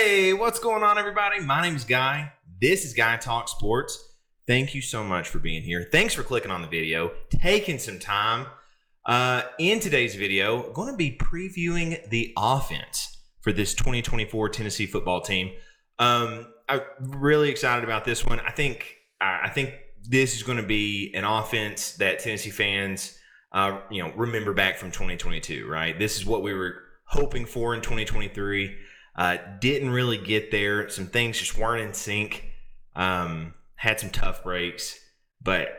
Hey, what's going on, everybody? My name's Guy. This is Guy Talk Sports. Thank you so much for being here. Thanks for clicking on the video, taking some time. In today's video, I'm going to be previewing the offense for this 2024 Tennessee football team. I'm really excited about this one. I think this is going to be an offense that Tennessee fans, remember back from 2022. Right? This is what we were hoping for in 2023. Didn't really get there. Some things just weren't in sync. Had some tough breaks, but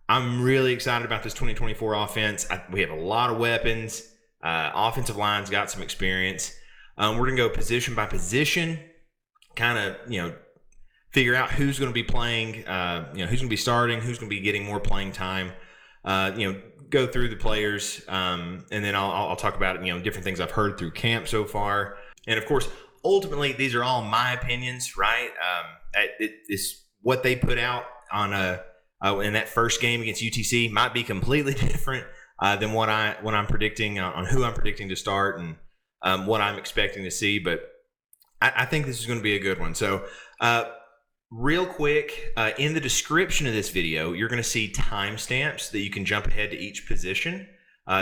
I'm really excited about this 2024 offense. We have a lot of weapons. Offensive line's got some experience. We're going to go position by position, kind of, figure out who's going to be playing, who's going to be starting, who's going to be getting more playing time, go through the players, and then I'll talk about, different things I've heard through camp so far. And of course, ultimately, these are all my opinions, right? It's what they put out on in that first game against UTC might be completely different than what I'm predicting on who I'm predicting to start and what I'm expecting to see. But I think this is going to be a good one. So, real quick, in the description of this video, you're going to see timestamps that you can jump ahead to each position.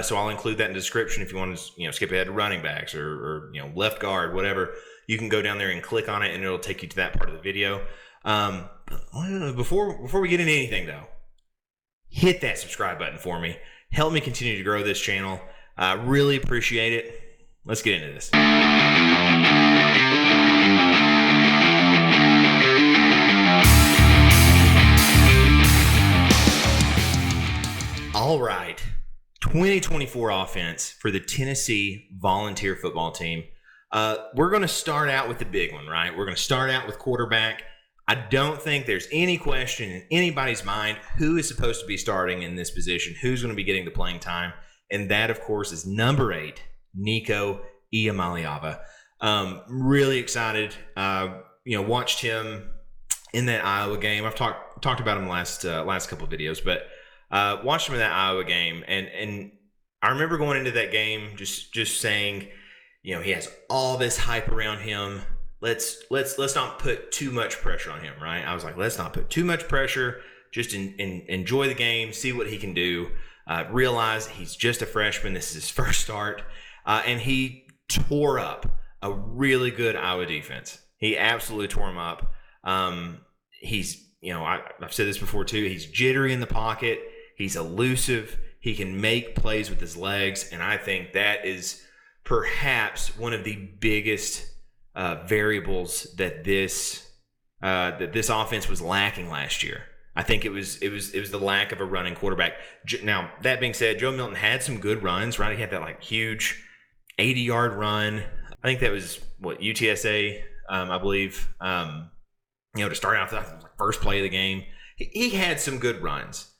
So I'll include that in the description if you want to, skip ahead to running backs or left guard, whatever. You can go down there and click on it, and it'll take you to that part of the video. Before we get into anything, though, hit that subscribe button for me. Help me continue to grow this channel. Really appreciate it. Let's get into this. All right. 2024 offense for the Tennessee Volunteer football team. We're going to start out with the big one, right? We're going to start out with quarterback. I don't think there's any question in anybody's mind who is supposed to be starting in this position, who's going to be getting the playing time, and that, of course, is number 8, Nico Iamaleava. Really excited. Watched him in that Iowa game. I've talked about him last couple of videos, but watched him in that Iowa game, and I remember going into that game just saying, he has all this hype around him. Let's not put too much pressure on him, right? I was like, let's not put too much pressure. Just enjoy the game, see what he can do. Realize he's just a freshman. This is his first start, and he tore up a really good Iowa defense. He absolutely tore him up. He's I've said this before too. He's jittery in the pocket. He's elusive. He can make plays with his legs, and I think that is perhaps one of the biggest variables that this offense was lacking last year. I think it was the lack of a running quarterback. Now, that being said, Joe Milton had some good runs, right? He had that huge 80-yard run. I think that was UTSA, I believe. To start off the first play of the game, he had some good runs,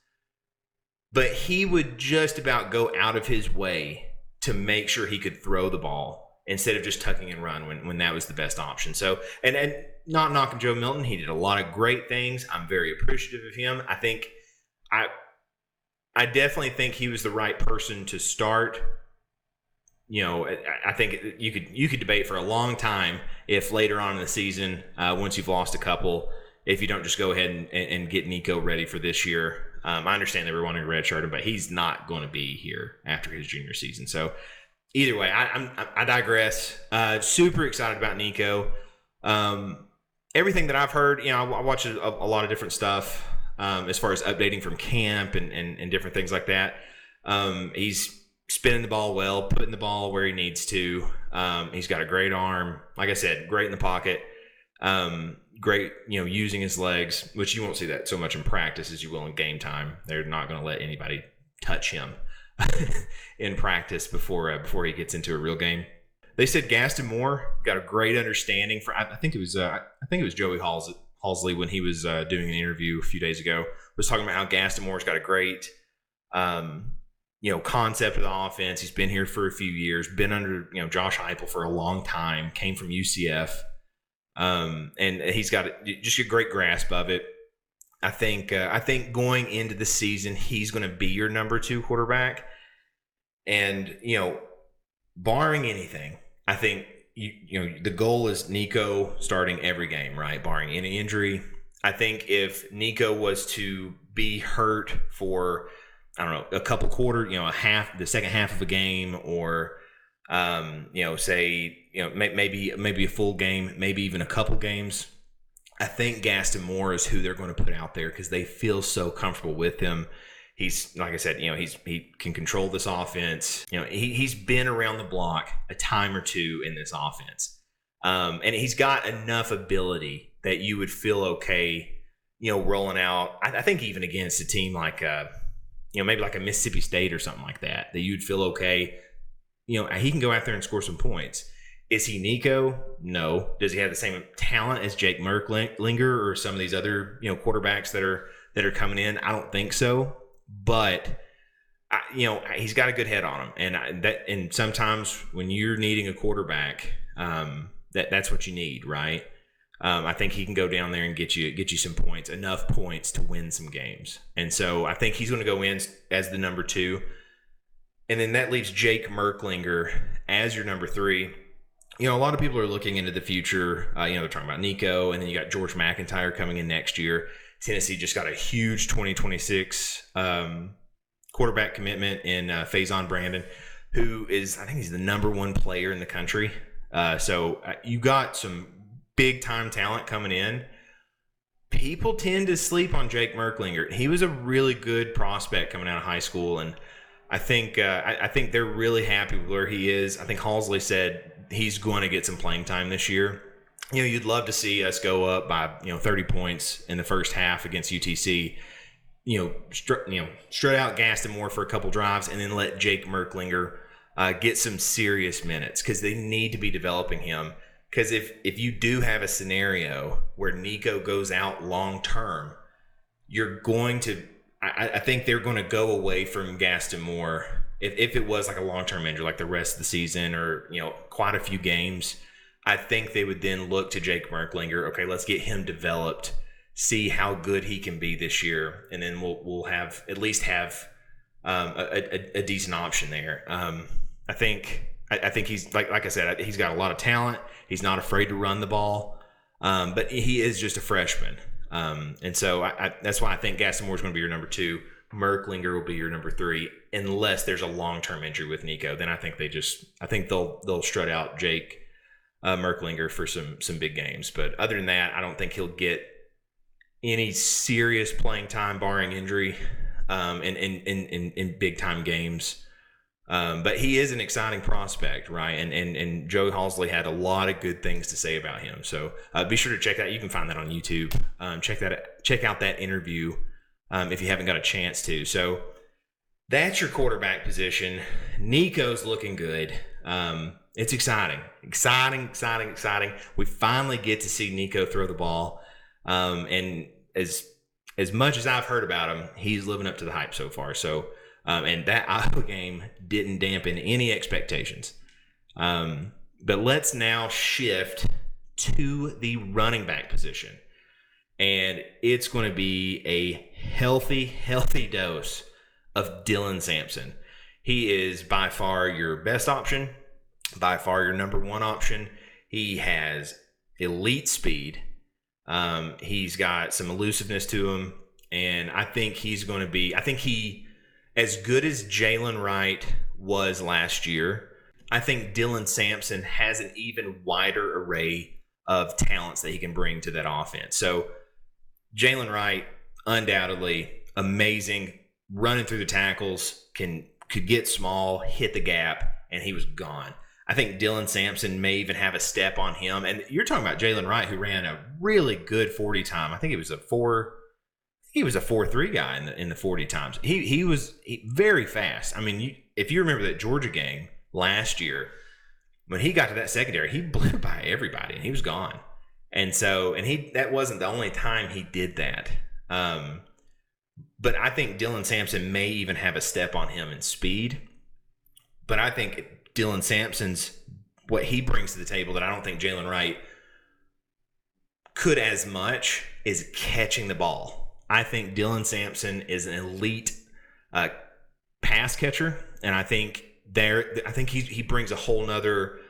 but he would just about go out of his way to make sure he could throw the ball instead of just tucking and run when that was the best option. So, and not knocking Joe Milton, he did a lot of great things. I'm very appreciative of him. I think I definitely think he was the right person to start. I think you could debate for a long time if later on in the season, once you've lost a couple, if you don't just go ahead and get Nico ready for this year. I understand they were wanting to redshirt him, but he's not going to be here after his junior season. So either way, I digress. Super excited about Nico. Everything that I've heard, I watch a lot of different stuff as far as updating from camp and different things like that. He's spinning the ball well, putting the ball where he needs to. He's got a great arm. Like I said, great in the pocket. Great, using his legs, which you won't see that so much in practice as you will in game time. They're not going to let anybody touch him in practice before he gets into a real game. They said Gaston Moore got a great understanding for. I think it was Joey Halsley when he was doing an interview a few days ago, was talking about how Gaston Moore's got a great concept of the offense. He's been here for a few years, been under Josh Heupel for a long time, came from UCF. And he's got just a great grasp of it. I think going into the season, he's going to be your number 2 quarterback. And, barring anything, I think the goal is Nico starting every game, right? Barring any injury. I think if Nico was to be hurt for, I don't know, a couple quarter, the second half of a game, or maybe a full game, maybe even a couple games, I think Gaston Moore is who they're going to put out there because they feel so comfortable with him. He's, like I said, he can control this offense. He's been around the block a time or two in this offense, and he's got enough ability that you would feel okay, rolling out. I think even against a team like, maybe like a Mississippi State or something like that, that you'd feel okay. He can go out there and score some points. Is he Nico? No. Does he have the same talent as Jake Merklinger or some of these other quarterbacks that are coming in? I don't think so. But he's got a good head on him, and sometimes when you're needing a quarterback, that's what you need, right? I think he can go down there and get you some points, enough points to win some games, and so I think he's going to go in as the number 2, and then that leaves Jake Merklinger as your number 3. A lot of people are looking into the future. They're talking about Nico, and then you got George McIntyre coming in next year. Tennessee just got a huge 2026 quarterback commitment in Faison Brandon, who is, I think he's the number 1 player in the country. So you got some big time talent coming in. People tend to sleep on Jake Merklinger. He was a really good prospect coming out of high school, and I think they're really happy with where he is. I think Halsley said he's going to get some playing time this year. You'd love to see us go up by 30 points in the first half against UTC. Strut out Gaston Moore for a couple drives, and then let Jake Merklinger get some serious minutes because they need to be developing him. Because if you do have a scenario where Nico goes out long term, you're going to. I think they're going to go away from Gaston Moore if it was like a long term injury, like the rest of the season or quite a few games. I think they would then look to Jake Merklinger. Okay, let's get him developed, see how good he can be this year, and then we'll have at least have a decent option there. I think he's like I said, he's got a lot of talent. He's not afraid to run the ball, but he is just a freshman, and so that's why I think Gaston Moore is going to be your number 2. Merklinger will be your number 3, unless there's a long-term injury with Nico. Then I think they'll strut out Jake Merklinger for some big games. But other than that, I don't think he'll get any serious playing time barring injury in big time games. But he is an exciting prospect, right? And Joe Halsley had a lot of good things to say about him. So be sure to check that. You can find that on YouTube. Check out that interview if you haven't got a chance to. So that's your quarterback position. Nico's looking good. It's exciting. We finally get to see Nico throw the ball. And as much as I've heard about him, he's living up to the hype so far. So, and that Iowa game didn't dampen any expectations. But let's now shift to the running back position. And it's going to be a healthy dose of Dylan Sampson. He is by far your best option, by far your number 1 option. He has elite speed. He's got some elusiveness to him, and I think he's going to be, as good as Jalen Wright was last year, I think Dylan Sampson has an even wider array of talents that he can bring to that offense. So Jalen Wright, undoubtedly amazing, running through the tackles, could get small, hit the gap, and he was gone. I think Dylan Sampson may even have a step on him. And you're talking about Jalen Wright, who ran a really good 40 time. I think it was a 4.3 guy in the 40 times. He was very fast. I mean, if you remember that Georgia game last year, when he got to that secondary, he blew by everybody and he was gone. And so, that wasn't the only time he did that. But I think Dylan Sampson may even have a step on him in speed. But I think Dylan Sampson's, what he brings to the table that I don't think Jalen Wright could as much, is catching the ball. I think Dylan Sampson is an elite pass catcher, and I think he brings a whole nother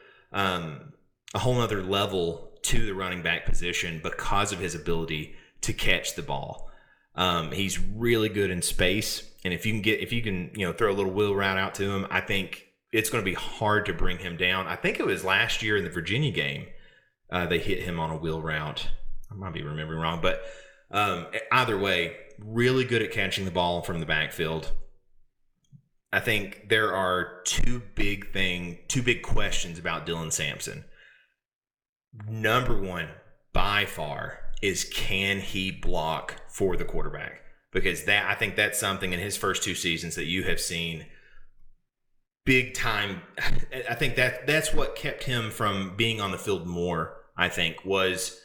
a whole nother level to the running back position because of his ability to catch the ball. He's really good in space, and if you can throw a little wheel route out to him, I think it's going to be hard to bring him down. I think it was last year in the Virginia game they hit him on a wheel route. I might be remembering wrong, but either way, really good at catching the ball from the backfield. I think there are two big questions about Dylan Sampson. Number one, by far, is can he block for the quarterback? Because I think that's something in his first 2 seasons that you have seen big time. I think that's what kept him from being on the field more, I think, was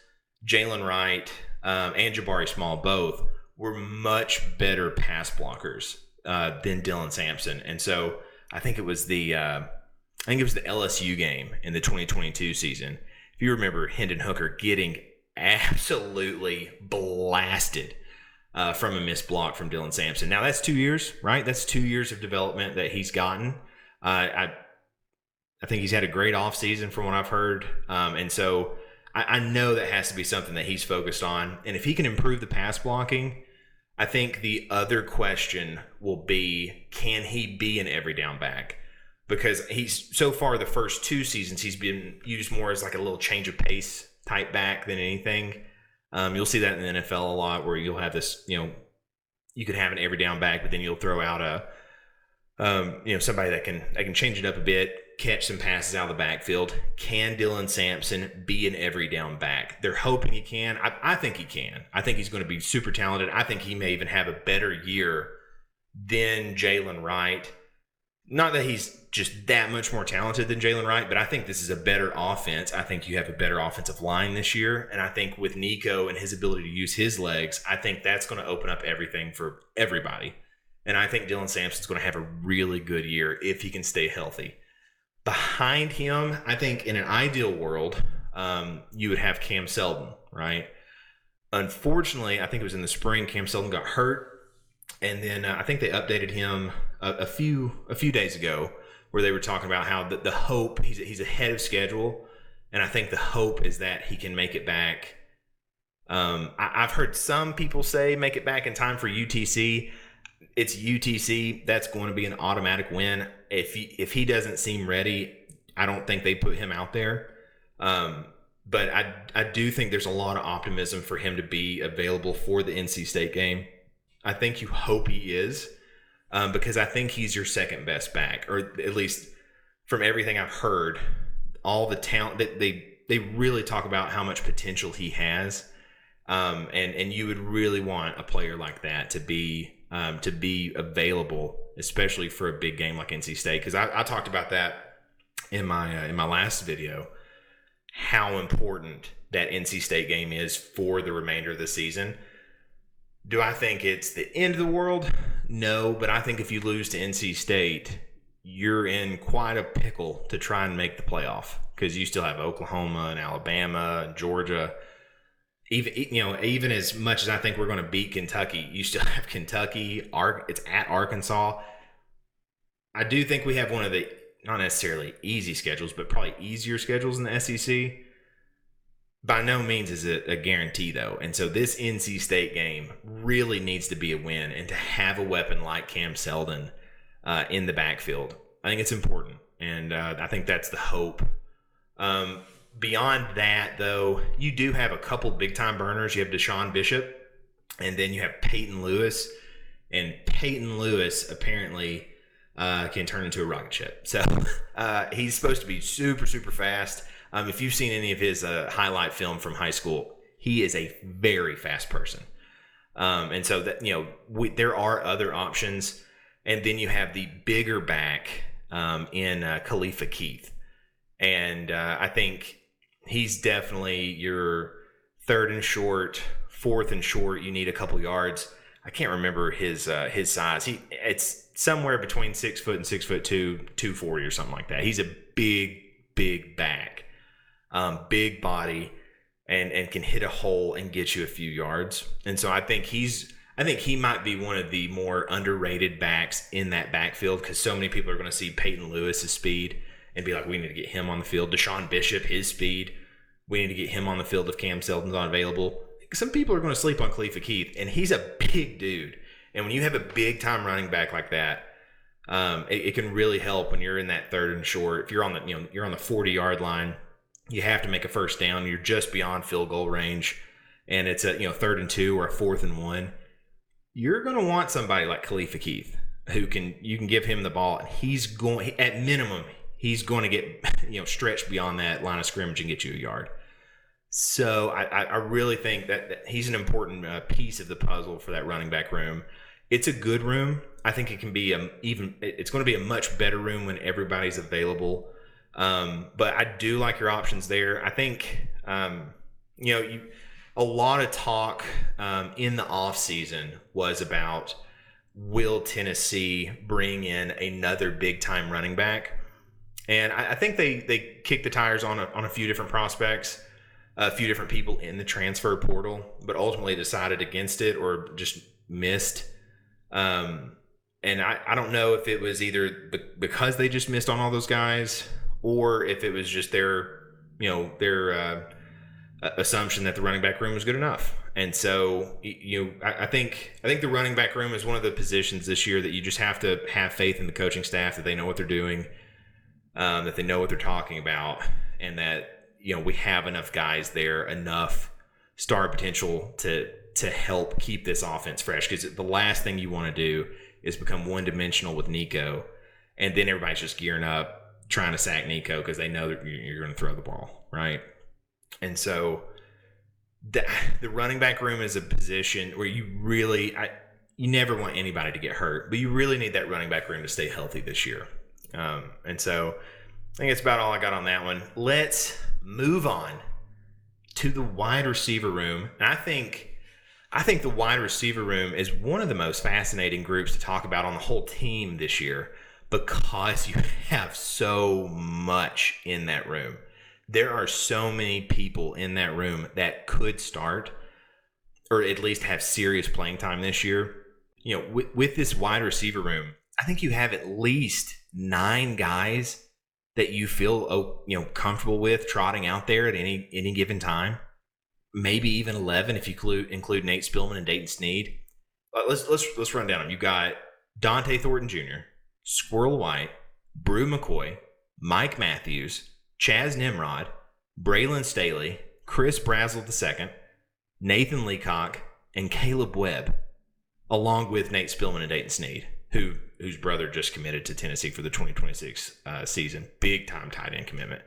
Jalen Wright and Jabari Small both were much better pass blockers than Dylan Sampson. And so I think it was the LSU game in the 2022 season. If you remember Hendon Hooker getting absolutely blasted from a missed block from Dylan Sampson. Now that's 2 years, right? That's 2 years of development that he's gotten. I think he's had a great offseason from what I've heard. And so I know that has to be something that he's focused on. And if he can improve the pass blocking, I think the other question will be, can he be an every down back? Because he's so far the first 2 seasons, he's been used more as like a little change of pace type back than anything. You'll see that in the NFL a lot where you'll have this, you could have an every down back, but then you'll throw out somebody that can change it up a bit, catch some passes out of the backfield. Can Dylan Sampson be an every down back? They're hoping he can. I think he can. I think he's going to be super talented. I think he may even have a better year than Jalen Wright. Not that he's just that much more talented than Jalen Wright, but I think this is a better offense. I think you have a better offensive line this year, and I think with Nico and his ability to use his legs, I think that's going to open up everything for everybody. And I think Dylan Sampson's going to have a really good year if he can stay healthy. Behind him, I think in an ideal world, you would have Cam Seldon, right? Unfortunately, I think it was in the spring, Cam Seldon got hurt. And then I think they updated him a few days ago where they were talking about how the hope, he's ahead of schedule. And I think the hope is that he can make it back. I've heard some people say make it back in time for UTC. It's UTC. That's going to be an automatic win. If he doesn't seem ready, I don't think they put him out there. But I do think there's a lot of optimism for him to be available for the NC State game. I think you hope he is, because I think he's your second best back, or at least from everything I've heard, all the talent that they really talk about how much potential he has, and you would really want a player like that to be available, especially for a big game like NC State. Because I talked about that in my last video, how important that NC State game is for the remainder of the season. Do I think it's the end of the world? No, but I think if you lose to NC State, you're in quite a pickle to try and make the playoff, because you still have Oklahoma and Alabama and Georgia. Even as much as I think we're going to beat Kentucky, you still have Kentucky. It's at Arkansas. I do think we have one of the, not necessarily easy schedules, but probably easier schedules in the SEC. By no means is it a guarantee, though. And so this NC State game really needs to be a win, and to have a weapon like Cam Seldon in the backfield, I think it's important. And I think that's the hope. Beyond that, though, you do have a couple big-time burners. You have Deshaun Bishop, and then you have Peyton Lewis. And Peyton Lewis apparently can turn into a rocket ship. So he's supposed to be super, super fast. If you've seen any of his highlight film from high school, he is a very fast person. And so that there are other options. And then you have the bigger back in Khalifa Keith. And I think he's definitely your third and short, fourth and short. You need a couple yards. I can't remember his size. It's somewhere between 6 foot and 6'2", 240 or something like that. He's a big back. Big body, and can hit a hole and get you a few yards. And so I think he might be one of the more underrated backs in that backfield, because so many people are going to see Peyton Lewis's speed and be like, we need to get him on the field. Deshaun Bishop, his speed, we need to get him on the field if Cam Seldon's not available. Some people are going to sleep on Khalifa Keith, and he's a big dude. And when you have a big-time running back like that, it can really help when you're in that third and short. If you're on the you're on the 40-yard line, you have to make a first down. You're just beyond field goal range, and it's a 3rd and 2 or a 4th and 1. You're going to want somebody like Khalifa Keith you can give him the ball, and he's going at minimum he's going to get stretched beyond that line of scrimmage and get you a yard. So I really think that he's an important piece of the puzzle for that running back room. It's a good room. I think it can be it's going to be a much better room when everybody's available. But I do like your options there. I think a lot of talk in the offseason was about, will Tennessee bring in another big time running back? And I think they kicked the tires on a few different prospects, a few different people in the transfer portal, but ultimately decided against it or just missed. And I don't know if it was either because they just missed on all those guys, or if it was just their assumption that the running back room was good enough. And so I think the running back room is one of the positions this year that you just have to have faith in the coaching staff, that they know what they're doing, that they know what they're talking about, and that we have enough guys there, enough star potential to help keep this offense fresh. Because the last thing you want to do is become one-dimensional with Nico, and then everybody's just gearing up trying to sack Nico because they know that you're going to throw the ball, right? And so the running back room is a position where you never want anybody to get hurt, but you really need that running back room to stay healthy this year. And so I think it's about all I got on that one. Let's move on to the wide receiver room. And I think the wide receiver room is one of the most fascinating groups to talk about on the whole team this year, because you have so much in that room. There are so many people in that room that could start, or at least have serious playing time this year. With this wide receiver room, I think you have at least 9 guys that you feel comfortable with trotting out there at any given time. Maybe even 11 if you include Nate Spillman and Dayton Sneed. Let's run down them. You got Dante Thornton Jr., Squirrel White, Brew McCoy, Mike Matthews, Chaz Nimrod, Braylon Staley, Chris Brazzell II, Nathan Leacock, and Caleb Webb, along with Nate Spillman and Dayton Sneed, whose brother just committed to Tennessee for the 2026 season. Big time tight end commitment.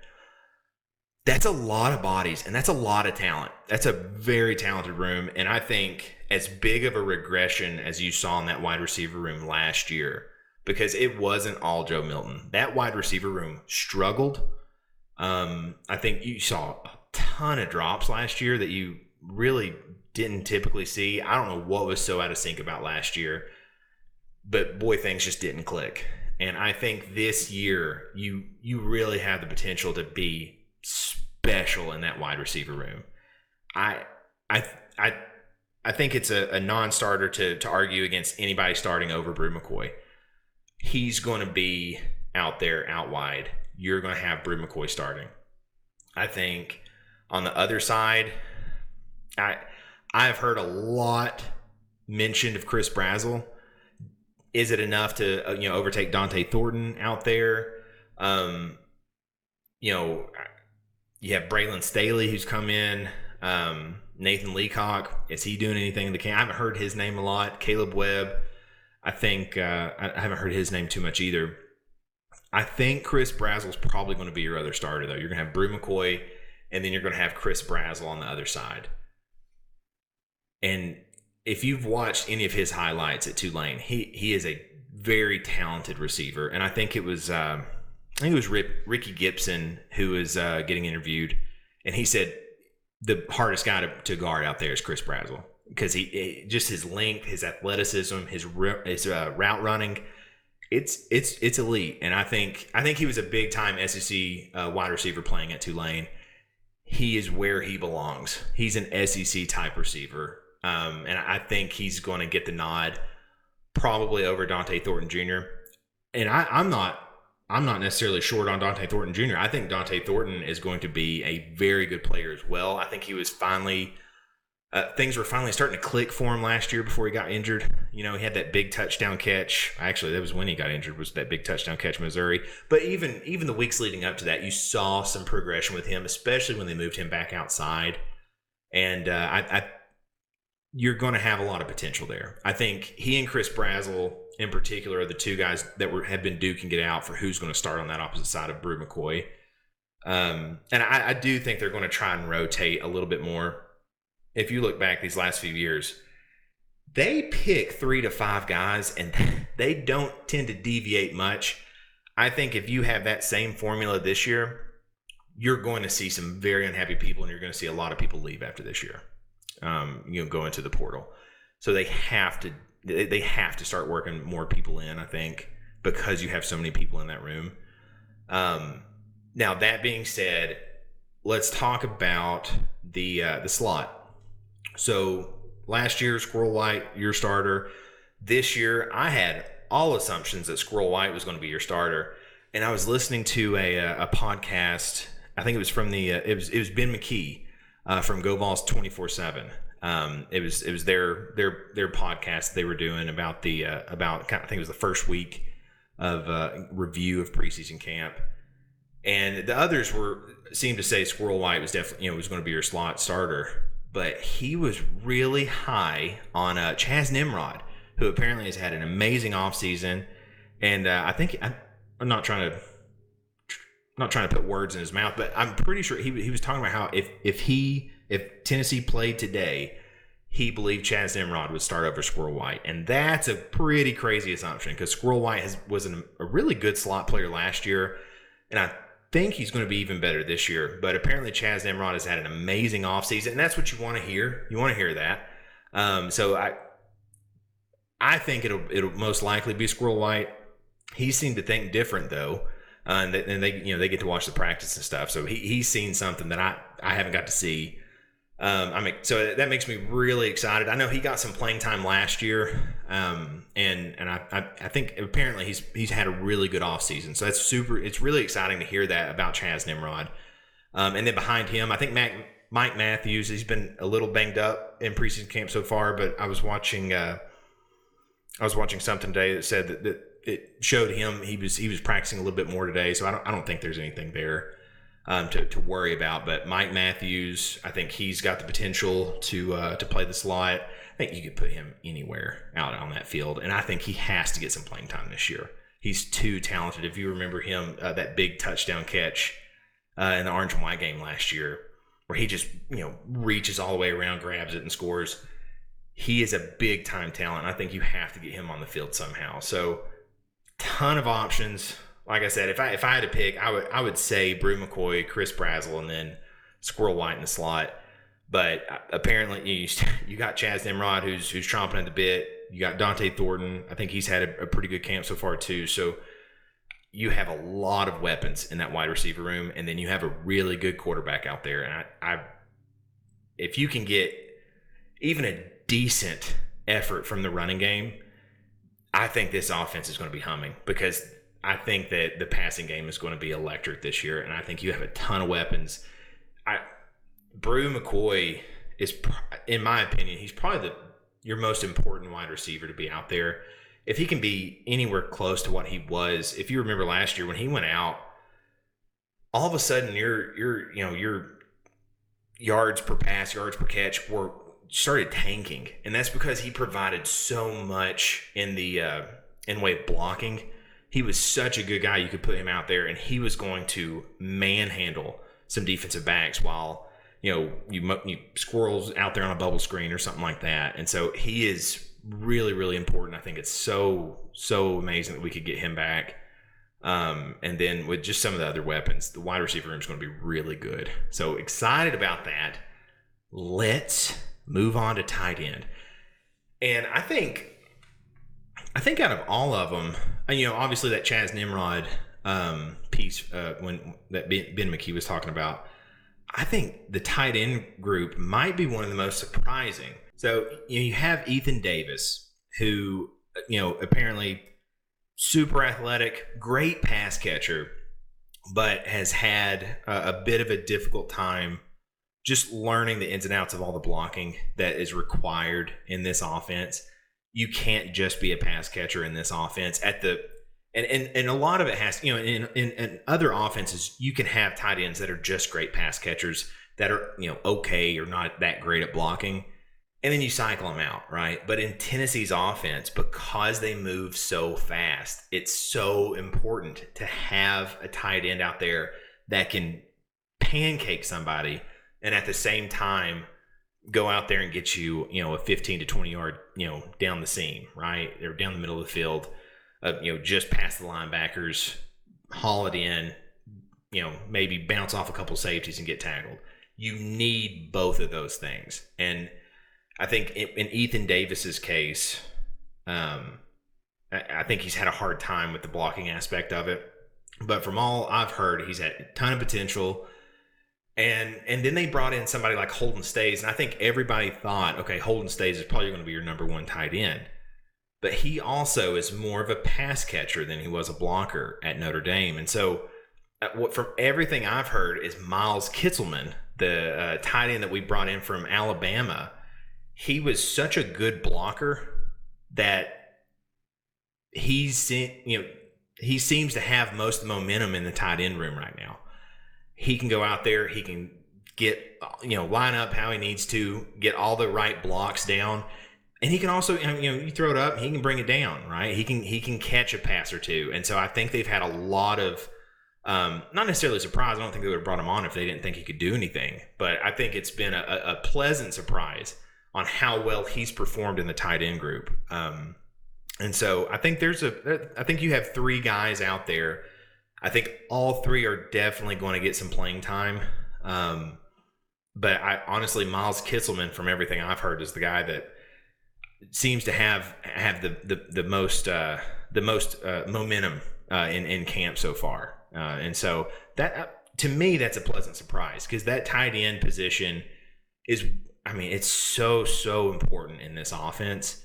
That's a lot of bodies, and that's a lot of talent. That's a very talented room, and I think as big of a regression as you saw in that wide receiver room last year, because it wasn't all Joe Milton. That wide receiver room struggled. I think you saw a ton of drops last year that you really didn't typically see. I don't know what was so out of sync about last year, but boy, things just didn't click. And I think this year you really have the potential to be special in that wide receiver room. I think it's a non-starter to argue against anybody starting over Brew McCoy. He's going to be out there, out wide. You're going to have Brew McCoy starting. I think on the other side, I've heard a lot mentioned of Chris Brazzell. Is it enough to overtake Dante Thornton out there? You have Braylon Staley who's come in. Nathan Leacock, is he doing anything in the camp? I haven't heard his name a lot. Caleb Webb, I think I haven't heard his name too much either. I think Chris Brazzell's probably going to be your other starter, though. You're going to have Brew McCoy, and then you're going to have Chris Brazzell on the other side. And if you've watched any of his highlights at Tulane, he is a very talented receiver. And I think it was Ricky Gibson who was getting interviewed, and he said the hardest guy to guard out there is Chris Brazzell, because he just his length, his athleticism, his route running. It's elite, and I think he was a big time SEC wide receiver playing at Tulane. He is where he belongs. He's an SEC type receiver, and I think he's going to get the nod, probably over Dante Thornton Jr. And I'm not I'm not necessarily short on Dante Thornton Jr. I think Dante Thornton is going to be a very good player as well. I think he was finally things were finally starting to click for him last year before he got injured. He had that big touchdown catch. Actually, that was when he got injured, was that big touchdown catch in Missouri. But even the weeks leading up to that, you saw some progression with him, especially when they moved him back outside. And you're going to have a lot of potential there. I think he and Chris Brazzell in particular are the two guys that have been duking it out for who's going to start on that opposite side of Bru McCoy. And I do think they're going to try and rotate a little bit more. If you look back these last few years, they pick 3 to 5 guys, and they don't tend to deviate much. I think if you have that same formula this year, you're going to see some very unhappy people, and you're going to see a lot of people leave after this year. Go into the portal. So they have to start working more people in, I think, because you have so many people in that room. Now, that being said, let's talk about the slot. So last year, Squirrel White, your starter. This year, I had all assumptions that Squirrel White was going to be your starter. And I was listening to a podcast. I think it was from it was Ben McKee from Go Vols 24/7. It was their podcast they were doing about I think it was the first week of review of preseason camp. And the others seemed to say Squirrel White was definitely was going to be your slot starter. But he was really high on Chaz Nimrod, who apparently has had an amazing offseason. And I think I'm not trying to put words in his mouth, but I'm pretty sure he was talking about how if Tennessee played today, he believed Chaz Nimrod would start over Squirrel White. And that's a pretty crazy assumption because Squirrel White was a really good slot player last year. And I think he's going to be even better this year. But apparently Chaz Nimrod has had an amazing offseason, and that's what you want to hear. You want to hear that. So I think it'll most likely be Squirrel White. He seemed to think different though. And they get to watch the practice and stuff. So he's seen something that I haven't got to see. So that makes me really excited. I know he got some playing time last year, and I think apparently he's had a really good offseason. So it's really exciting to hear that about Chaz Nimrod. And then behind him, I think Mike Matthews, he's been a little banged up in preseason camp so far, but I was watching something today that said that it showed him he was practicing a little bit more today. So I don't think there's anything there to worry about. But Mike Matthews, I think he's got the potential to play the slot. I think you could put him anywhere out on that field, and I think he has to get some playing time this year. He's too talented. If you remember him, that big touchdown catch in the orange and white game last year, where he just reaches all the way around, grabs it, and scores. He is a big time talent. I think you have to get him on the field somehow. So, ton of options. Like I said, if I had to pick, I would say Bru McCoy, Chris Brazzell, and then Squirrel White in the slot. But apparently you got Chaz Nimrod who's chomping at the bit. You got Dante Thornton. I think he's had a pretty good camp so far too. So you have a lot of weapons in that wide receiver room, and then you have a really good quarterback out there. And if you can get even a decent effort from the running game, I think this offense is going to be humming, because I think that the passing game is going to be electric this year, and I think you have a ton of weapons. Bru McCoy is, in my opinion, he's probably your most important wide receiver to be out there. If he can be anywhere close to what he was, if you remember last year when he went out, all of a sudden your yards per pass, yards per catch started tanking, and that's because he provided so much in way of blocking. He was such a good guy. You could put him out there, and he was going to manhandle some defensive backs while you squirrels out there on a bubble screen or something like that. And so he is really, really important. I think it's so amazing that we could get him back. And then with just some of the other weapons, the wide receiver room is going to be really good. So excited about that. Let's move on to tight end. And I think out of all of them, obviously that Chaz Nimrod piece when that Ben McKee was talking about, I think the tight end group might be one of the most surprising. So you have Ethan Davis, who apparently super athletic, great pass catcher, but has had a bit of a difficult time just learning the ins and outs of all the blocking that is required in this offense. You can't just be a pass catcher in this offense and a lot of it has, in other offenses, you can have tight ends that are just great pass catchers that are, okay or not that great at blocking. And then you cycle them out, right? But in Tennessee's offense, because they move so fast, it's so important to have a tight end out there that can pancake somebody and at the same time go out there and get you, a 15 to 20 yard, down the seam, right? Or down the middle of the field, just past the linebackers, haul it in, maybe bounce off a couple safeties and get tackled. You need both of those things. And I think in Ethan Davis's case, I think he's had a hard time with the blocking aspect of it. But from all I've heard, he's had a ton of potential. And then they brought in somebody like Holden Staes, and I think everybody thought, okay, Holden Staes is probably going to be your number one tight end. But he also is more of a pass catcher than he was a blocker at Notre Dame. And so from everything I've heard is Miles Kitselman, the tight end that we brought in from Alabama, he was such a good blocker that he seems to have most of the momentum in the tight end room right now. He can go out there, he can get, line up how he needs to, get all the right blocks down. And he can also, you throw it up, he can bring it down, right? He can catch a pass or two. And so I think they've had a lot of, not necessarily surprise. I don't think they would have brought him on if they didn't think he could do anything. But I think it's been a pleasant surprise on how well he's performed in the tight end group. And so I think I think you have three guys out there. I think all three are definitely going to get some playing time. But honestly, Miles Kitselman, from everything I've heard, is the guy that seems to have the most momentum in camp so far. And so that, to me, that's a pleasant surprise, because that tight end position is, it's so important in this offense.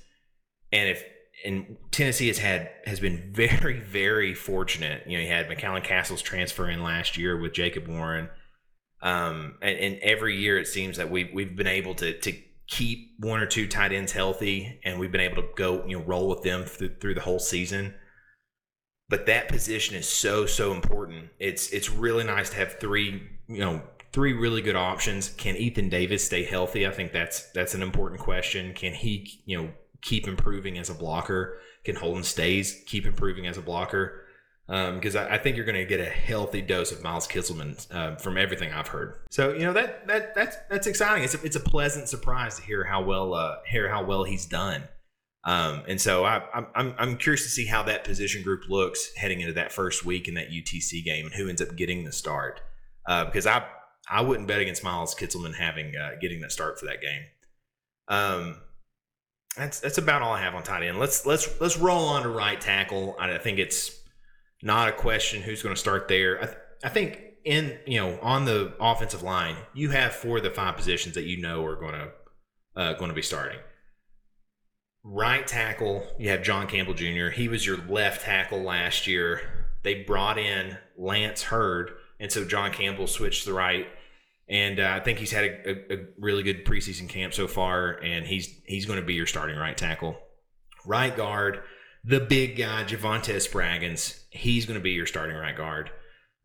And Tennessee has been very, very fortunate. You had McAllen Castles transfer in last year with Jacob Warren. And every year it seems that we've been able to keep one or two tight ends healthy, and we've been able to go, roll with them through the whole season. But that position is so important. It's really nice to have three really good options. Can Ethan Davis stay healthy? I think that's an important question. Can he, keep improving as a blocker? Can Holden Staes keep improving as a blocker? Because I think you're going to get a healthy dose of Miles Kitselman from everything I've heard. So that's exciting. It's a pleasant surprise to hear how well he's done. And so I'm curious to see how that position group looks heading into that first week in that UTC game and who ends up getting the start. Because I wouldn't bet against Miles Kitselman getting that start for that game. That's about all I have on tight end. Let's roll on to right tackle. I think it's not a question who's going to start there. I think on the offensive line, you have 4 of the 5 positions that are going to be starting. Right tackle, you have John Campbell Jr. He was your left tackle last year. They brought in Lance Hurd, and so John Campbell switched to the right. And I think he's had a really good preseason camp so far, and he's going to be your starting right tackle. Right guard, the big guy, Javonte Spraggins, he's going to be your starting right guard.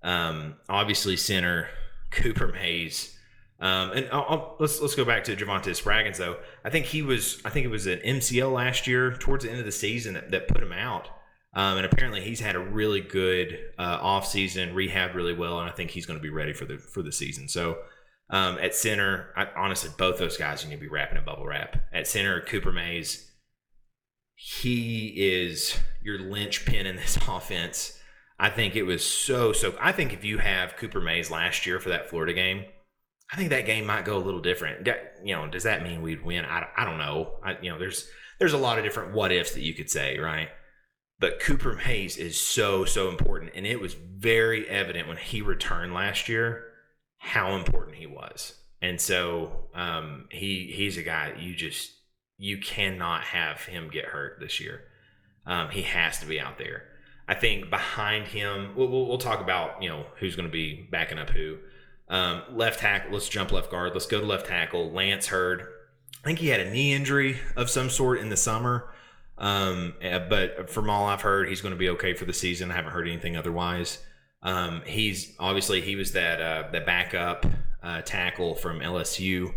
Obviously, center, Cooper Mays. And let's go back to Javonte Spraggins, though. I think it was an MCL last year towards the end of the season that put him out. And apparently he's had a really good offseason, rehabbed really well, and I think he's going to be ready for the season. So at center, honestly, both those guys you need to be wrapping in bubble wrap. At center, Cooper Mays, he is your linchpin in this offense. I think it was so. I think if you have Cooper Mays last year for that Florida game, I think that game might go a little different. Does that mean we'd win? I don't know. There's a lot of different what ifs that you could say, right? But Cooper Mays is so important, and it was very evident when he returned last year how important he was. And so he's a guy you cannot have him get hurt this year. He has to be out there. I think behind him, we'll talk about, who's going to be backing up who. Left tackle, let's jump left guard. Let's go to left tackle. Lance Hurd. I think he had a knee injury of some sort in the summer. But from all I've heard, he's going to be okay for the season. I haven't heard anything otherwise. He was that backup tackle from LSU,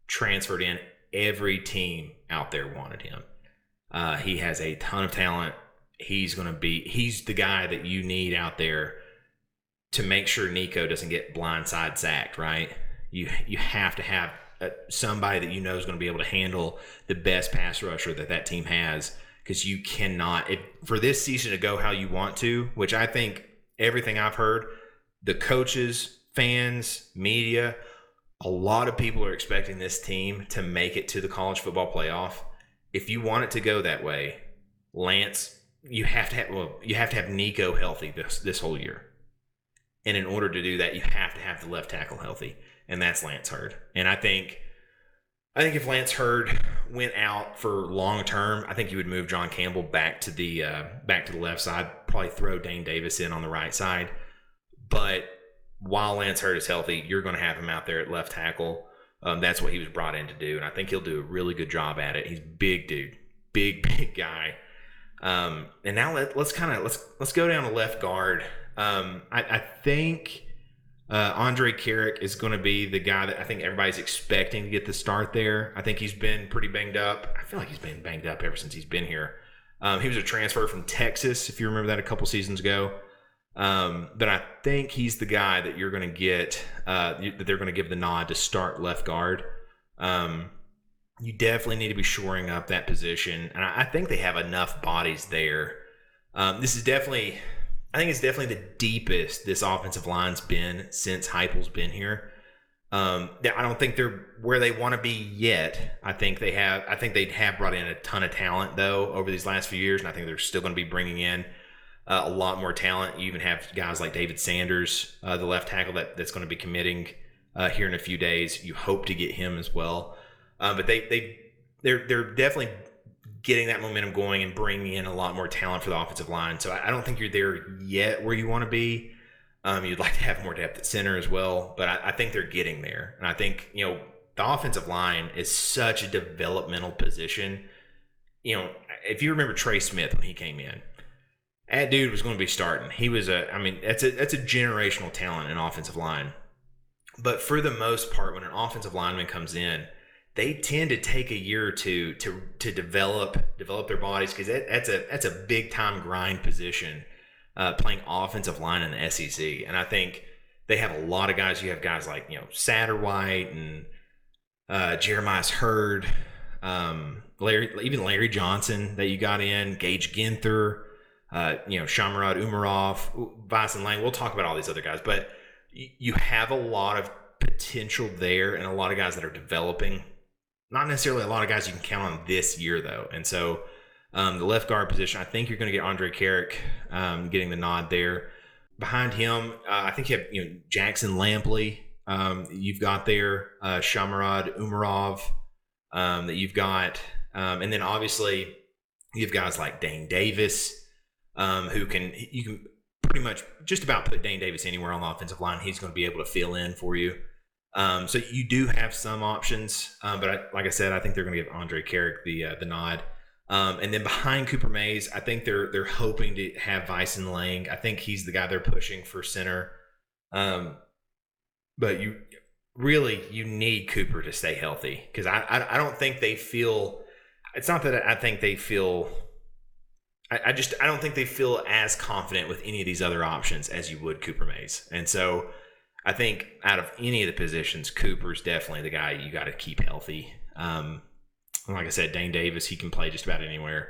transferred in. Every team out there wanted him. He has a ton of talent. He's the guy that you need out there to make sure Nico doesn't get blindside sacked, right? You have to have somebody that you know is going to be able to handle the best pass rusher that team has, because you cannot, for this season to go how you want to, which I think everything I've heard, the coaches, fans, media, a lot of people are expecting this team to make it to the college football playoff. If you want it to go that way, Lance, you have to have Nico healthy this whole year. And in order to do that, you have to have the left tackle healthy, and that's Lance Hurd. And I think if Lance Hurd went out for long term, I think you would move John Campbell back to the left side, probably throw Dane Davis in on the right side. But while Lance Hurd is healthy, you're going to have him out there at left tackle. That's what he was brought in to do, and I think he'll do a really good job at it. He's a big dude, big guy. And now let's go down to left guard. I think Andre Carrick is going to be the guy that I think everybody's expecting to get the start there. I think he's been pretty banged up. I feel like he's been banged up ever since he's been here. He was a transfer from Texas, if you remember that, a couple seasons ago. But I think he's the guy that you're going to get, that they're going to give the nod to start left guard. You definitely need to be shoring up that position. And I think they have enough bodies there. I think it's definitely the deepest this offensive line's been since Heupel's been here. I don't think they're where they want to be yet. I think they have brought in a ton of talent though over these last few years, and I think they're still going to be bringing in a lot more talent. You even have guys like David Sanders, the left tackle that's going to be committing here in a few days. You hope to get him as well, but they're definitely getting that momentum going and bringing in a lot more talent for the offensive line. So I don't think you're there yet where you want to be. You'd like to have more depth at center as well, but I think they're getting there. And I think, the offensive line is such a developmental position. If you remember Trey Smith when he came in, that dude was going to be starting. He was that's a generational talent in offensive line. But for the most part, when an offensive lineman comes in, they tend to take a year or two to develop their bodies, because that's a big time grind position, playing offensive line in the SEC. And I think they have a lot of guys. You have guys like Satterwhite and Jeremiah Hurd, Larry Johnson that you got in, Gage Ginther, Shamarad Umarov, Bison Lang. We'll talk about all these other guys, but you have a lot of potential there and a lot of guys that are developing. Not necessarily a lot of guys you can count on this year, though. And so the left guard position, I think you're going to get Andre Carrick getting the nod there. Behind him, I think you have Jackson Lampley. You've got there Shamarad Umarov that you've got. And then obviously you have guys like Dane Davis, you can pretty much just about put Dane Davis anywhere on the offensive line. He's going to be able to fill in for you. So you do have some options, but like I said, I think they're going to give Andre Carrick the nod. And then behind Cooper Mays, I think they're hoping to have Bison Lang. I think he's the guy they're pushing for center. But you need Cooper to stay healthy, because I don't think they feel. It's not that I think they feel. I don't think they feel as confident with any of these other options as you would Cooper Mays. And so I think out of any of the positions, Cooper's definitely the guy you got to keep healthy. Like I said, Dane Davis, he can play just about anywhere.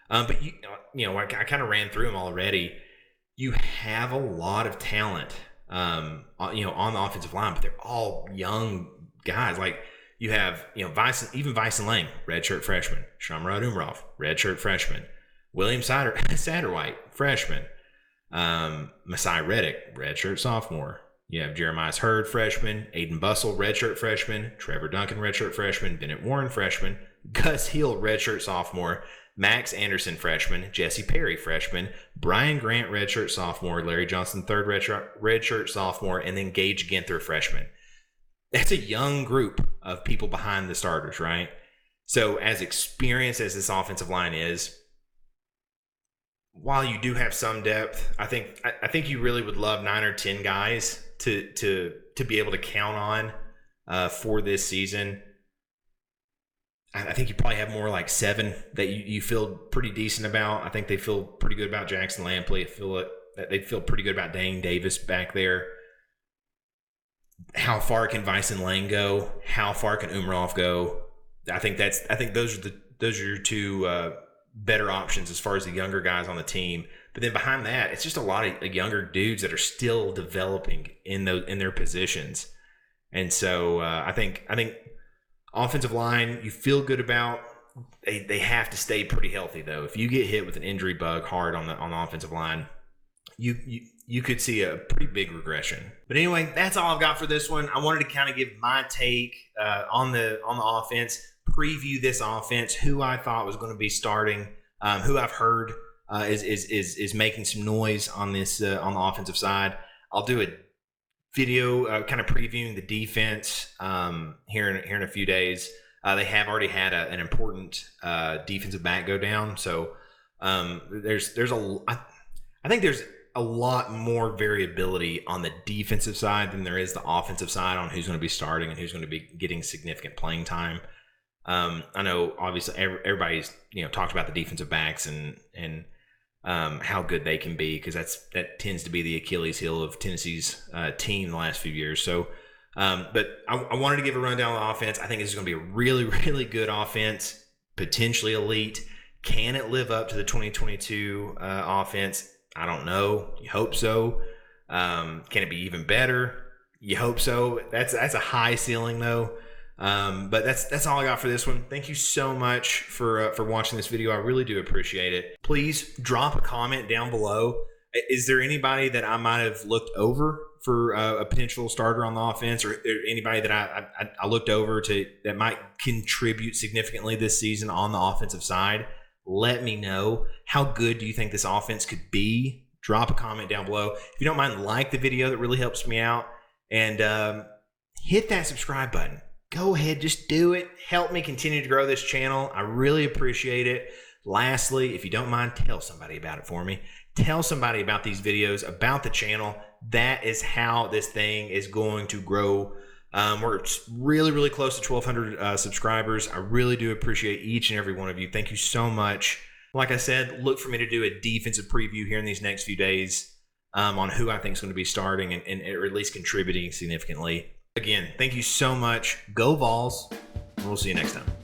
But I kind of ran through them already. You have a lot of talent, on the offensive line, but they're all young guys. Like you have, Bison Lang, redshirt freshman. Shamarad Umarov, redshirt freshman. William Satterwhite, freshman. Masai Reddick, redshirt sophomore. You have Jeremiah Hurd, freshman. Aiden Bussell, redshirt freshman. Trevor Duncan, redshirt freshman. Bennett Warren, freshman. Gus Hill, redshirt sophomore. Max Anderson, freshman. Jesse Perry, freshman. Brian Grant, redshirt sophomore. Larry Johnson, third redshirt sophomore. And then Gage Ginther, freshman. That's a young group of people behind the starters, right? So as experienced as this offensive line is, while you do have some depth, I think you really would love 9 or 10 guys to be able to count on for this season. I think you probably have more like 7 that you feel pretty decent about. I think they feel pretty good about Jackson Lampley. They feel pretty good about Dane Davis back there. How far can Vyson Lane go? How far can Umarov go? I think those are your 2 better options as far as the younger guys on the team. But then behind that, it's just a lot of younger dudes that are still developing in their positions. And so I think offensive line, you feel good about. They have to stay pretty healthy though. If you get hit with an injury bug hard on the offensive line, you could see a pretty big regression. But anyway, that's all I've got for this one. I wanted to kind of give my take on the offense, preview this offense, who I thought was going to be starting, who I've heard is making some noise on this on the offensive side. I'll do a video kind of previewing the defense here in a few days. They have already had an important defensive back go down, so I think there's a lot more variability on the defensive side than there is the offensive side on who's going to be starting and who's going to be getting significant playing time. I know obviously everybody's talked about the defensive backs and how good they can be, because that tends to be the Achilles heel of Tennessee's team the last few years. So, but I wanted to give a rundown on the offense. I think this is going to be a really, really good offense, potentially elite. Can it live up to the 2022 offense? I don't know. You hope so. Can it be even better? You hope so. That's a high ceiling though. But that's all I got for this one. Thank you so much for watching this video. I really do appreciate it. Please drop a comment down below. Is there anybody that I might have looked over for a potential starter on the offense, or anybody that I looked over that might contribute significantly this season on the offensive side? Let me know. How good do you think this offense could be? Drop a comment down below. If you don't mind, like the video. That really helps me out. And hit that subscribe button. Go ahead, just do it. Help me continue to grow this channel. I really appreciate it. Lastly, if you don't mind, tell somebody about it for me. Tell somebody about these videos, about the channel. That is how this thing is going to grow. We're really, really close to 1,200 subscribers. I really do appreciate each and every one of you. Thank you so much. Like I said, look for me to do a defensive preview here in these next few days on who I think is going to be starting and or at least contributing significantly. Again, thank you so much. Go Vols. We'll see you next time.